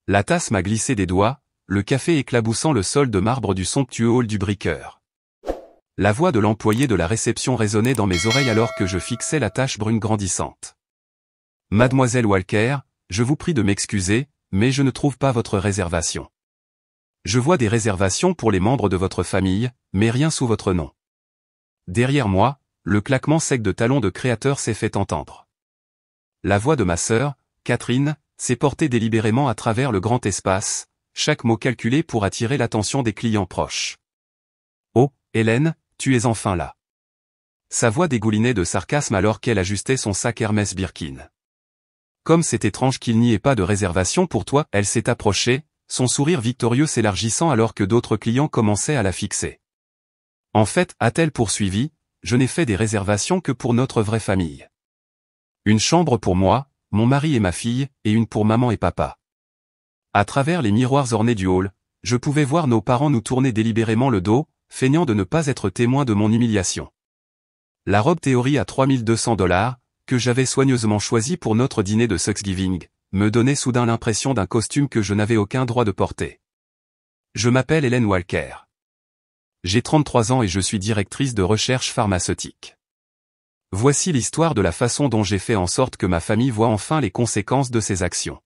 La tasse m'a glissé des doigts, le café éclaboussant le sol de marbre du somptueux hall du briqueur. La voix de l'employé de la réception résonnait dans mes oreilles alors que je fixais la tache brune grandissante. « Mademoiselle Walker, je vous prie de m'excuser, mais je ne trouve pas votre réservation. Je vois des réservations pour les membres de votre famille, mais rien sous votre nom. » Derrière moi, le claquement sec de talons de créateur s'est fait entendre. La voix de ma sœur, Catherine, s'est portée délibérément à travers le grand espace, chaque mot calculé pour attirer l'attention des clients proches. « Oh, Hélène, tu es enfin là. » Sa voix dégoulinait de sarcasme alors qu'elle ajustait son sac Hermès Birkin. « Comme c'est étrange qu'il n'y ait pas de réservation pour toi », elle s'est approchée, son sourire victorieux s'élargissant alors que d'autres clients commençaient à la fixer. « En fait, a-t-elle poursuivi, je n'ai fait des réservations que pour notre vraie famille. Une chambre pour moi, mon mari et ma fille, et une pour maman et papa. » À travers les miroirs ornés du hall, je pouvais voir nos parents nous tourner délibérément le dos, feignant de ne pas être témoins de mon humiliation. La robe théorie à $3200, que j'avais soigneusement choisie pour notre dîner de Thanksgiving, me donnait soudain l'impression d'un costume que je n'avais aucun droit de porter. Je m'appelle Hélène Walker. J'ai 33 ans et je suis directrice de recherche pharmaceutique. Voici l'histoire de la façon dont j'ai fait en sorte que ma famille voie enfin les conséquences de ses actions.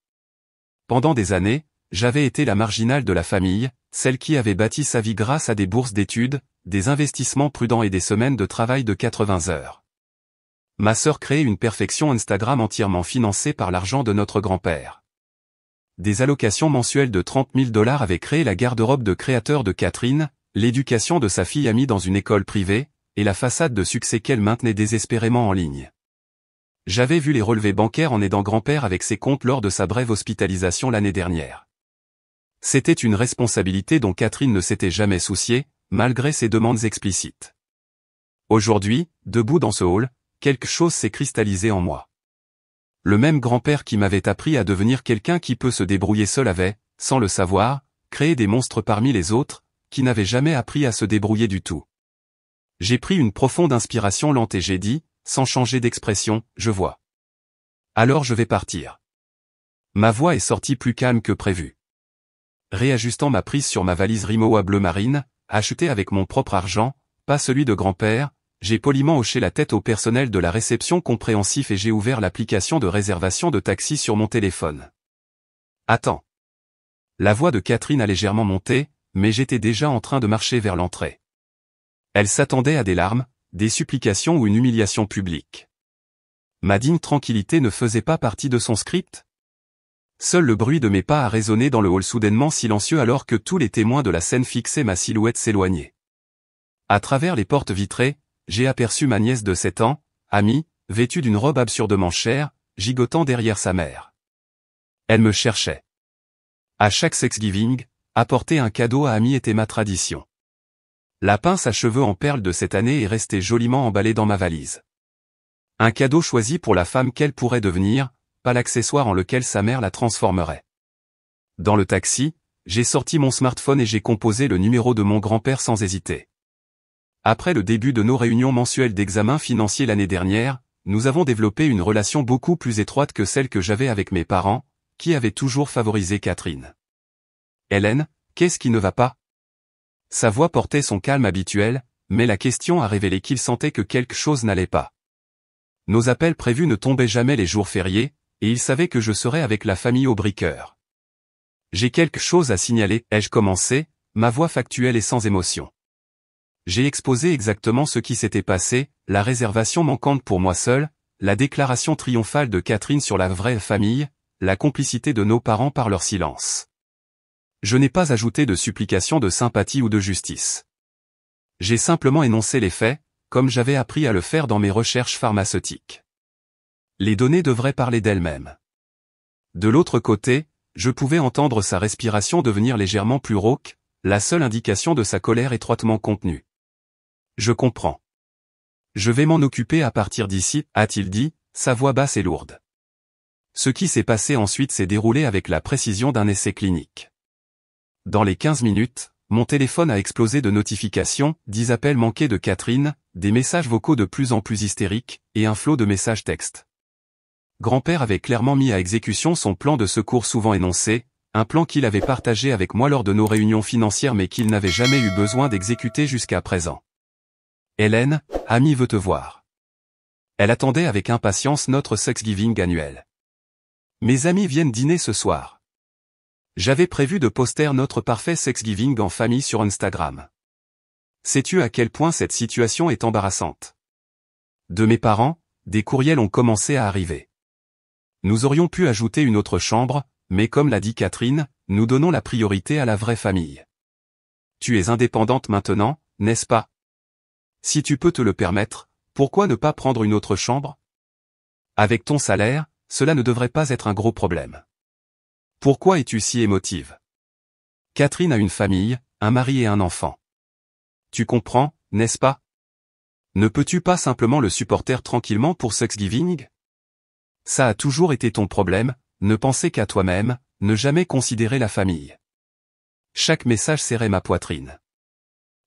Pendant des années, j'avais été la marginale de la famille, celle qui avait bâti sa vie grâce à des bourses d'études, des investissements prudents et des semaines de travail de 80 heures. Ma sœur créait une perfection Instagram entièrement financée par l'argent de notre grand-père. Des allocations mensuelles de $30 000 avaient créé la garde-robe de créateur de Catherine, l'éducation de sa fille amie dans une école privée, et la façade de succès qu'elle maintenait désespérément en ligne. J'avais vu les relevés bancaires en aidant grand-père avec ses comptes lors de sa brève hospitalisation l'année dernière. C'était une responsabilité dont Catherine ne s'était jamais souciée, malgré ses demandes explicites. Aujourd'hui, debout dans ce hall, quelque chose s'est cristallisé en moi. Le même grand-père qui m'avait appris à devenir quelqu'un qui peut se débrouiller seul avait, sans le savoir, créé des monstres parmi les autres, qui n'avaient jamais appris à se débrouiller du tout. J'ai pris une profonde inspiration lente et j'ai dit, sans changer d'expression, je vois. Alors je vais partir. Ma voix est sortie plus calme que prévu. Réajustant ma prise sur ma valise Rimowa bleu marine, achetée avec mon propre argent, pas celui de grand-père, j'ai poliment hoché la tête au personnel de la réception compréhensif et j'ai ouvert l'application de réservation de taxi sur mon téléphone. Attends. La voix de Catherine a légèrement monté, mais j'étais déjà en train de marcher vers l'entrée. Elle s'attendait à des larmes, des supplications ou une humiliation publique. Ma digne tranquillité ne faisait pas partie de son script? Seul le bruit de mes pas a résonné dans le hall soudainement silencieux alors que tous les témoins de la scène fixaient ma silhouette s'éloigner. À travers les portes vitrées, j'ai aperçu ma nièce de 7 ans, Amy, vêtue d'une robe absurdement chère, gigotant derrière sa mère. Elle me cherchait. À chaque Thanksgiving, apporter un cadeau à Amy était ma tradition. La pince à cheveux en perles de cette année est restée joliment emballée dans ma valise. Un cadeau choisi pour la femme qu'elle pourrait devenir, pas l'accessoire en lequel sa mère la transformerait. Dans le taxi, j'ai sorti mon smartphone et j'ai composé le numéro de mon grand-père sans hésiter. Après le début de nos réunions mensuelles d'examen financier l'année dernière, nous avons développé une relation beaucoup plus étroite que celle que j'avais avec mes parents, qui avaient toujours favorisé Catherine. « Hélène, qu'est-ce qui ne va pas ?» Sa voix portait son calme habituel, mais la question a révélé qu'il sentait que quelque chose n'allait pas. Nos appels prévus ne tombaient jamais les jours fériés, et il savait que je serais avec la famille au briqueur. « J'ai quelque chose à signaler », ai-je commencé, ma voix factuelle et sans émotion. J'ai exposé exactement ce qui s'était passé, la réservation manquante pour moi seul, la déclaration triomphale de Catherine sur la vraie famille, la complicité de nos parents par leur silence. Je n'ai pas ajouté de supplication de sympathie ou de justice. J'ai simplement énoncé les faits, comme j'avais appris à le faire dans mes recherches pharmaceutiques. Les données devraient parler d'elles-mêmes. De l'autre côté, je pouvais entendre sa respiration devenir légèrement plus rauque, la seule indication de sa colère étroitement contenue. Je comprends. Je vais m'en occuper à partir d'ici, a-t-il dit, sa voix basse et lourde. Ce qui s'est passé ensuite s'est déroulé avec la précision d'un essai clinique. Dans les 15 minutes, mon téléphone a explosé de notifications, 10 appels manqués de Catherine, des messages vocaux de plus en plus hystériques, et un flot de messages textes. Grand-père avait clairement mis à exécution son plan de secours souvent énoncé, un plan qu'il avait partagé avec moi lors de nos réunions financières mais qu'il n'avait jamais eu besoin d'exécuter jusqu'à présent. Hélène, Ami veut te voir. Elle attendait avec impatience notre Thanksgiving annuel. Mes amis viennent dîner ce soir. J'avais prévu de poster notre parfait Thanksgiving en famille sur Instagram. Sais-tu à quel point cette situation est embarrassante? De mes parents, des courriels ont commencé à arriver. Nous aurions pu ajouter une autre chambre, mais comme l'a dit Catherine, nous donnons la priorité à la vraie famille. Tu es indépendante maintenant, n'est-ce pas? Si tu peux te le permettre, pourquoi ne pas prendre une autre chambre? Avec ton salaire, cela ne devrait pas être un gros problème. Pourquoi es-tu si émotive? Catherine a une famille, un mari et un enfant. Tu comprends, n'est-ce pas? Ne peux-tu pas simplement le supporter tranquillement pour Thanksgiving? Ça a toujours été ton problème, ne penser qu'à toi-même, ne jamais considérer la famille. Chaque message serrait ma poitrine.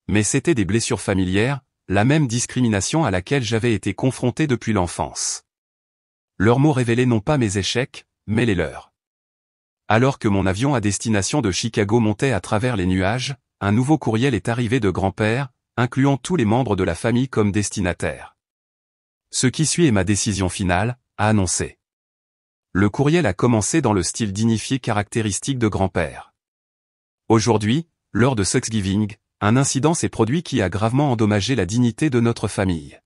Mais c'était des blessures familières, la même discrimination à laquelle j'avais été confronté depuis l'enfance. Leurs mots révélaient non pas mes échecs, mais les leurs. Alors que mon avion à destination de Chicago montait à travers les nuages, un nouveau courriel est arrivé de grand-père, incluant tous les membres de la famille comme destinataires. Ce qui suit est ma décision finale, a annoncé. Le courriel a commencé dans le style dignifié caractéristique de grand-père. Aujourd'hui, lors de Thanksgiving, un incident s'est produit qui a gravement endommagé la dignité de notre famille.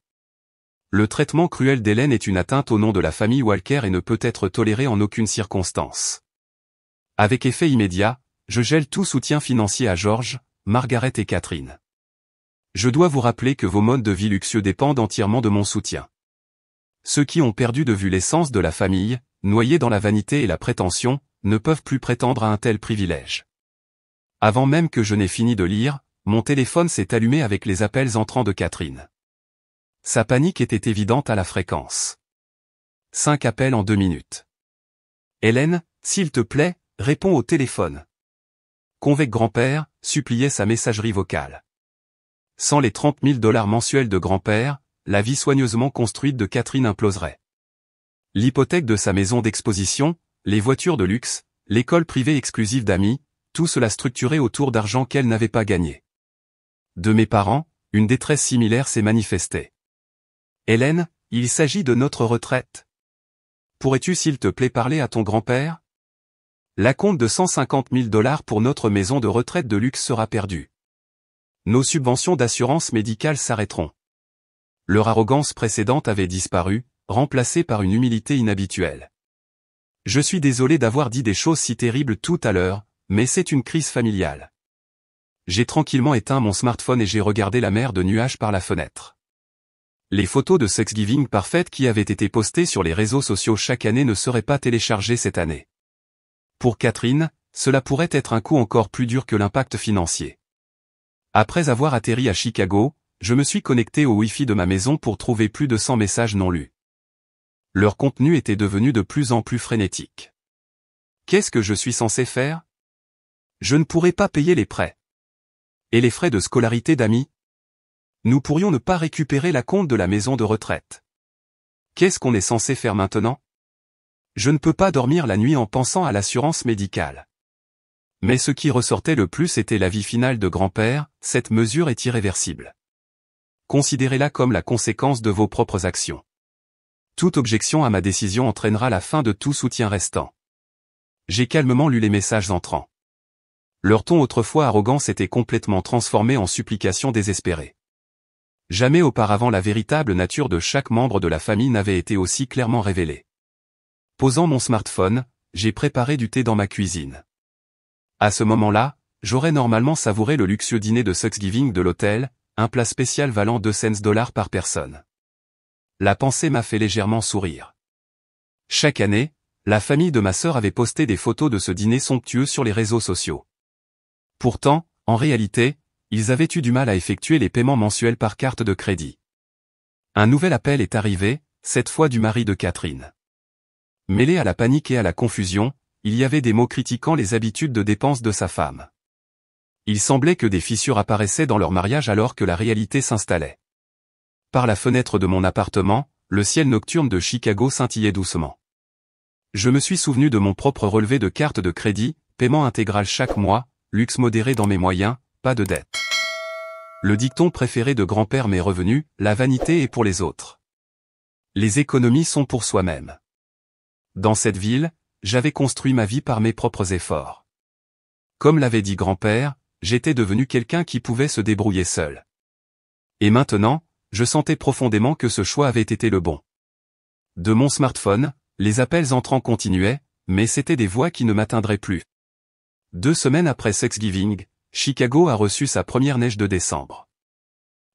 Le traitement cruel d'Hélène est une atteinte au nom de la famille Walker et ne peut être toléré en aucune circonstance. Avec effet immédiat, je gèle tout soutien financier à George, Margaret et Catherine. Je dois vous rappeler que vos modes de vie luxueux dépendent entièrement de mon soutien. Ceux qui ont perdu de vue l'essence de la famille, noyés dans la vanité et la prétention, ne peuvent plus prétendre à un tel privilège. Avant même que je n'ai fini de lire, mon téléphone s'est allumé avec les appels entrants de Catherine. Sa panique était évidente à la fréquence. 5 appels en 2 minutes. Hélène, s'il te plaît, réponds au téléphone. Convainc grand-père, suppliait sa messagerie vocale. Sans les 30 000 $ mensuels de grand-père, la vie soigneusement construite de Catherine imploserait. L'hypothèque de sa maison d'exposition, les voitures de luxe, l'école privée exclusive d'amis, tout cela structuré autour d'argent qu'elle n'avait pas gagné. De mes parents, une détresse similaire s'est manifestée. Hélène, il s'agit de notre retraite. Pourrais-tu s'il te plaît parler à ton grand-père? L'acompte de 150 000 $ pour notre maison de retraite de luxe sera perdu. Nos subventions d'assurance médicale s'arrêteront. Leur arrogance précédente avait disparu, remplacée par une humilité inhabituelle. Je suis désolé d'avoir dit des choses si terribles tout à l'heure, mais c'est une crise familiale. J'ai tranquillement éteint mon smartphone et j'ai regardé la mer de nuages par la fenêtre. Les photos de Thanksgiving parfaites qui avaient été postées sur les réseaux sociaux chaque année ne seraient pas téléchargées cette année. Pour Catherine, cela pourrait être un coup encore plus dur que l'impact financier. Après avoir atterri à Chicago, je me suis connecté au Wi-Fi de ma maison pour trouver plus de 100 messages non lus. Leur contenu était devenu de plus en plus frénétique. Qu'est-ce que je suis censé faire? Je ne pourrai pas payer les prêts. Et les frais de scolarité d'amis? Nous pourrions ne pas récupérer l'acompte de la maison de retraite. Qu'est-ce qu'on est censé faire maintenant? Je ne peux pas dormir la nuit en pensant à l'assurance médicale. Mais ce qui ressortait le plus était l'avis final de grand-père, cette mesure est irréversible. Considérez-la comme la conséquence de vos propres actions. Toute objection à ma décision entraînera la fin de tout soutien restant. J'ai calmement lu les messages entrants. Leur ton autrefois arrogant s'était complètement transformé en supplication désespérée. Jamais auparavant la véritable nature de chaque membre de la famille n'avait été aussi clairement révélée. Posant mon smartphone, j'ai préparé du thé dans ma cuisine. À ce moment-là, j'aurais normalement savouré le luxueux dîner de Thanksgiving de l'hôtel, un plat spécial valant 200 $ par personne. La pensée m'a fait légèrement sourire. Chaque année, la famille de ma sœur avait posté des photos de ce dîner somptueux sur les réseaux sociaux. Pourtant, en réalité, ils avaient eu du mal à effectuer les paiements mensuels par carte de crédit. Un nouvel appel est arrivé, cette fois du mari de Catherine. Mêlé à la panique et à la confusion, il y avait des mots critiquant les habitudes de dépenses de sa femme. Il semblait que des fissures apparaissaient dans leur mariage alors que la réalité s'installait. Par la fenêtre de mon appartement, le ciel nocturne de Chicago scintillait doucement. Je me suis souvenu de mon propre relevé de carte de crédit, paiement intégral chaque mois, luxe modéré dans mes moyens, pas de dette. Le dicton préféré de grand-père m'est revenu, la vanité est pour les autres. Les économies sont pour soi-même. Dans cette ville, j'avais construit ma vie par mes propres efforts. Comme l'avait dit grand-père, j'étais devenu quelqu'un qui pouvait se débrouiller seul. Et maintenant, je sentais profondément que ce choix avait été le bon. De mon smartphone, les appels entrants continuaient, mais c'étaient des voix qui ne m'atteindraient plus. 2 semaines après Thanksgiving, Chicago a reçu sa première neige de décembre.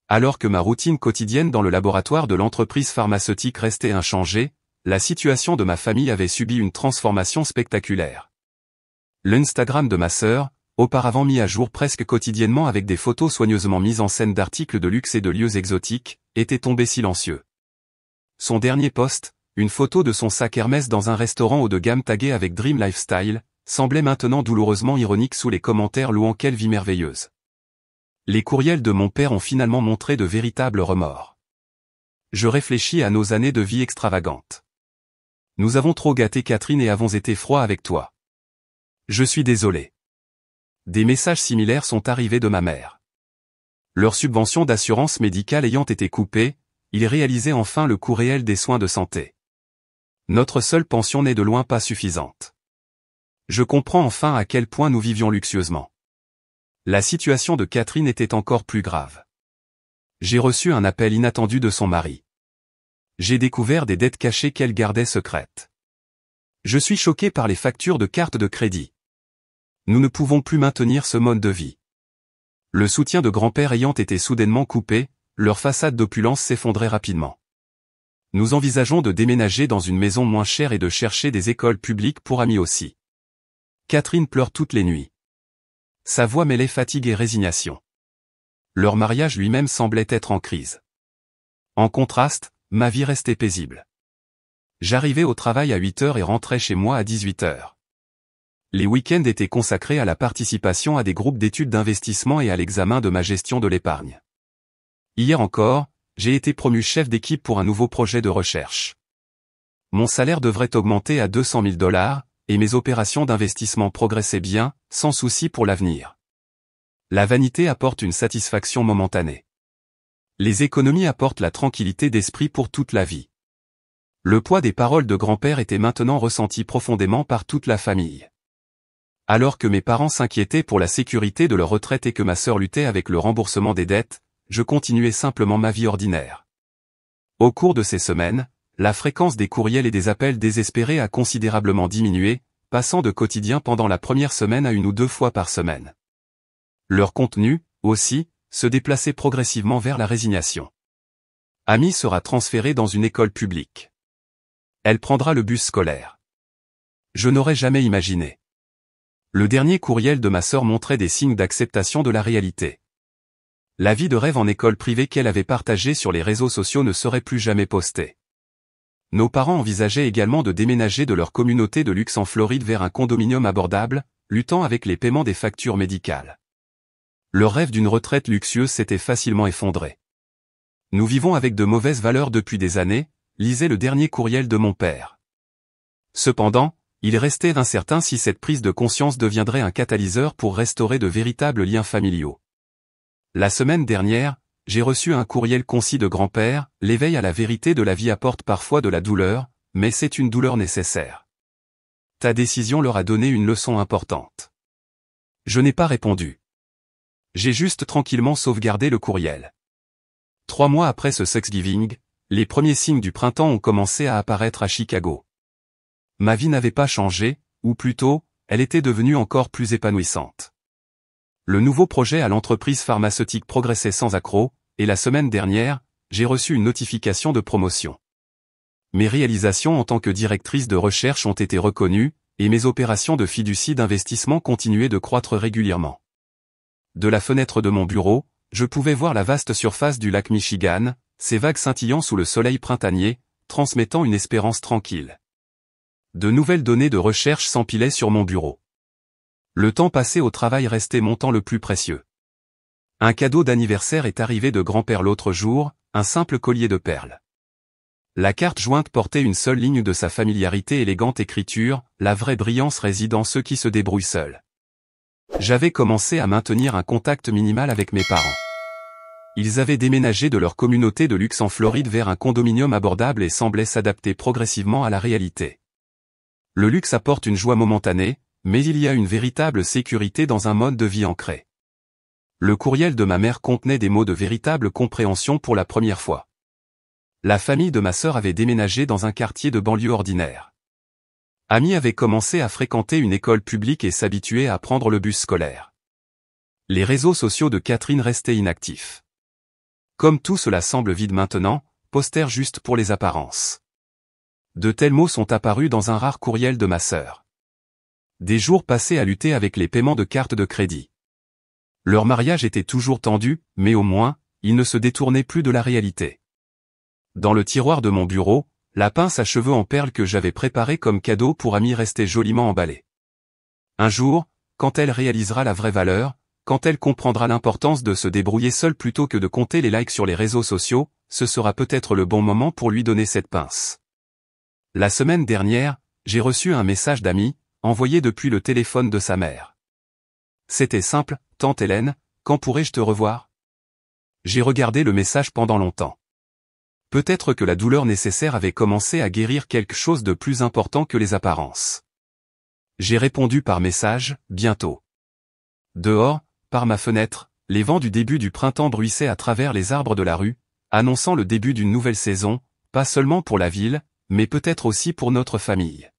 Alors que ma routine quotidienne dans le laboratoire de l'entreprise pharmaceutique restait inchangée, la situation de ma famille avait subi une transformation spectaculaire. L'Instagram de ma sœur, auparavant mis à jour presque quotidiennement avec des photos soigneusement mises en scène d'articles de luxe et de lieux exotiques, était tombé silencieux. Son dernier post, une photo de son sac Hermès dans un restaurant haut de gamme tagué avec Dream Lifestyle, semblait maintenant douloureusement ironique sous les commentaires louant quelle vie merveilleuse. Les courriels de mon père ont finalement montré de véritables remords. Je réfléchis à nos années de vie extravagantes. Nous avons trop gâté Catherine et avons été froids avec toi. Je suis désolé. Des messages similaires sont arrivés de ma mère. Leur subvention d'assurance médicale ayant été coupée, ils réalisaient enfin le coût réel des soins de santé. Notre seule pension n'est de loin pas suffisante. Je comprends enfin à quel point nous vivions luxueusement. La situation de Catherine était encore plus grave. J'ai reçu un appel inattendu de son mari. J'ai découvert des dettes cachées qu'elle gardait secrètes. Je suis choqué par les factures de cartes de crédit. Nous ne pouvons plus maintenir ce mode de vie. Le soutien de grand-père ayant été soudainement coupé, leur façade d'opulence s'effondrait rapidement. Nous envisageons de déménager dans une maison moins chère et de chercher des écoles publiques pour amis aussi. Catherine pleure toutes les nuits. Sa voix mêlait fatigue et résignation. Leur mariage lui-même semblait être en crise. En contraste, ma vie restait paisible. J'arrivais au travail à 8 heures et rentrais chez moi à 18 heures. Les week-ends étaient consacrés à la participation à des groupes d'études d'investissement et à l'examen de ma gestion de l'épargne. Hier encore, j'ai été promu chef d'équipe pour un nouveau projet de recherche. Mon salaire devrait augmenter à $200 000, et mes opérations d'investissement progressaient bien, sans souci pour l'avenir. La vanité apporte une satisfaction momentanée. Les économies apportent la tranquillité d'esprit pour toute la vie. Le poids des paroles de grand-père était maintenant ressenti profondément par toute la famille. Alors que mes parents s'inquiétaient pour la sécurité de leur retraite et que ma sœur luttait avec le remboursement des dettes, je continuais simplement ma vie ordinaire. Au cours de ces semaines, la fréquence des courriels et des appels désespérés a considérablement diminué, passant de quotidien pendant la première semaine à 1 ou 2 fois par semaine. Leur contenu, aussi, se déplaçait progressivement vers la résignation. Amy sera transférée dans une école publique. Elle prendra le bus scolaire. Je n'aurais jamais imaginé. Le dernier courriel de ma sœur montrait des signes d'acceptation de la réalité. La vie de rêve en école privée qu'elle avait partagée sur les réseaux sociaux ne serait plus jamais postée. Nos parents envisageaient également de déménager de leur communauté de luxe en Floride vers un condominium abordable, luttant avec les paiements des factures médicales. Leur rêve d'une retraite luxueuse s'était facilement effondré. Nous vivons avec de mauvaises valeurs depuis des années, lisait le dernier courriel de mon père. Cependant, il restait incertain si cette prise de conscience deviendrait un catalyseur pour restaurer de véritables liens familiaux. La semaine dernière, j'ai reçu un courriel concis de grand-père, l'éveil à la vérité de la vie apporte parfois de la douleur, mais c'est une douleur nécessaire. Ta décision leur a donné une leçon importante. Je n'ai pas répondu. J'ai juste tranquillement sauvegardé le courriel. 3 mois après ce Thanksgiving, les premiers signes du printemps ont commencé à apparaître à Chicago. Ma vie n'avait pas changé, ou plutôt, elle était devenue encore plus épanouissante. Le nouveau projet à l'entreprise pharmaceutique progressait sans accroc, et la semaine dernière, j'ai reçu une notification de promotion. Mes réalisations en tant que directrice de recherche ont été reconnues, et mes opérations de fiducie d'investissement continuaient de croître régulièrement. De la fenêtre de mon bureau, je pouvais voir la vaste surface du lac Michigan, ses vagues scintillant sous le soleil printanier, transmettant une espérance tranquille. De nouvelles données de recherche s'empilaient sur mon bureau. Le temps passé au travail restait mon temps le plus précieux. Un cadeau d'anniversaire est arrivé de grand-père l'autre jour, un simple collier de perles. La carte jointe portait une seule ligne de sa familiarité élégante écriture, la vraie brillance réside en ceux qui se débrouillent seuls. J'avais commencé à maintenir un contact minimal avec mes parents. Ils avaient déménagé de leur communauté de luxe en Floride vers un condominium abordable et semblaient s'adapter progressivement à la réalité. Le luxe apporte une joie momentanée, mais il y a une véritable sécurité dans un mode de vie ancré. Le courriel de ma mère contenait des mots de véritable compréhension pour la première fois. La famille de ma sœur avait déménagé dans un quartier de banlieue ordinaire. Amy avait commencé à fréquenter une école publique et s'habituer à prendre le bus scolaire. Les réseaux sociaux de Catherine restaient inactifs. Comme tout cela semble vide maintenant, poster juste pour les apparences. De tels mots sont apparus dans un rare courriel de ma sœur. Des jours passés à lutter avec les paiements de cartes de crédit. Leur mariage était toujours tendu, mais au moins, ils ne se détournaient plus de la réalité. Dans le tiroir de mon bureau, la pince à cheveux en perles que j'avais préparée comme cadeau pour Amy restait joliment emballée. Un jour, quand elle réalisera la vraie valeur, quand elle comprendra l'importance de se débrouiller seule plutôt que de compter les likes sur les réseaux sociaux, ce sera peut-être le bon moment pour lui donner cette pince. La semaine dernière, j'ai reçu un message d'Amy, envoyé depuis le téléphone de sa mère. C'était simple, tante Hélène, quand pourrais-je te revoir? J'ai regardé le message pendant longtemps. Peut-être que la douleur nécessaire avait commencé à guérir quelque chose de plus important que les apparences. J'ai répondu par message, bientôt. Dehors, par ma fenêtre, les vents du début du printemps bruissaient à travers les arbres de la rue, annonçant le début d'une nouvelle saison, pas seulement pour la ville, mais peut-être aussi pour notre famille.